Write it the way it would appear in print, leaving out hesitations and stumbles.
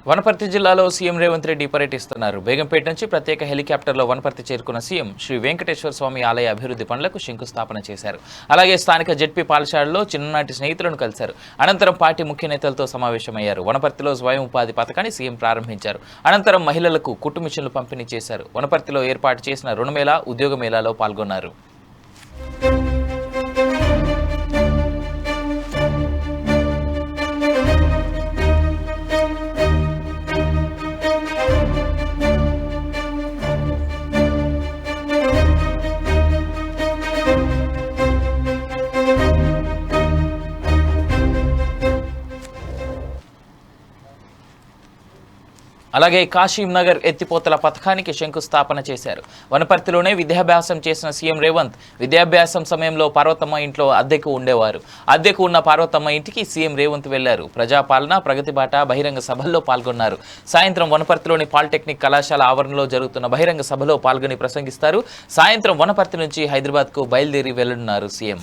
వనపర్తి జిల్లాలో సీఎం రేవంత్ రెడ్డి పర్యటిస్తున్నారు. బేగంపేట నుంచి ప్రత్యేక హెలికాప్టర్లో వనపర్తి చేరుకున్న సీఎం శ్రీ వెంకటేశ్వర స్వామి ఆలయ అభివృద్ధి పనులకు శంకుస్థాపన చేశారు. అలాగే స్థానిక జెడ్పీ పాఠశాలలో చిన్ననాటి స్నేహితులను కలిశారు. అనంతరం పార్టీ ముఖ్య నేతలతో సమావేశమయ్యారు. వనపర్తిలో స్వయం ఉపాధి పథకాన్ని సీఎం ప్రారంభించారు. అనంతరం మహిళలకు కుట్టు మిషన్లు పంపిణీ చేశారు. వనపర్తిలో ఏర్పాటు చేసిన రుణమేళా, ఉద్యోగ మేళాలో పాల్గొన్నారు. అలాగే కాశీం నగర్ ఎత్తిపోతల పథకానికి శంకుస్థాపన చేశారు. వనపర్తిలోనే విద్యాభ్యాసం చేసిన సీఎం రేవంత్ విద్యాభ్యాసం సమయంలో పార్వతమ్మ ఇంట్లో అద్దెకు ఉండేవారు. అద్దెకు ఉన్న పార్వతమ్మ ఇంటికి సీఎం రేవంత్ వెళ్లారు. ప్రజాపాలన, ప్రగతి బాట బహిరంగ సభల్లో పాల్గొన్నారు. సాయంత్రం వనపర్తిలోని పాలిటెక్నిక్ కళాశాల ఆవరణలో జరుగుతున్న బహిరంగ సభలో పాల్గొని ప్రసంగిస్తారు. సాయంత్రం వనపర్తి నుంచి హైదరాబాద్కు బయలుదేరి వెళ్లనున్నారు సీఎం.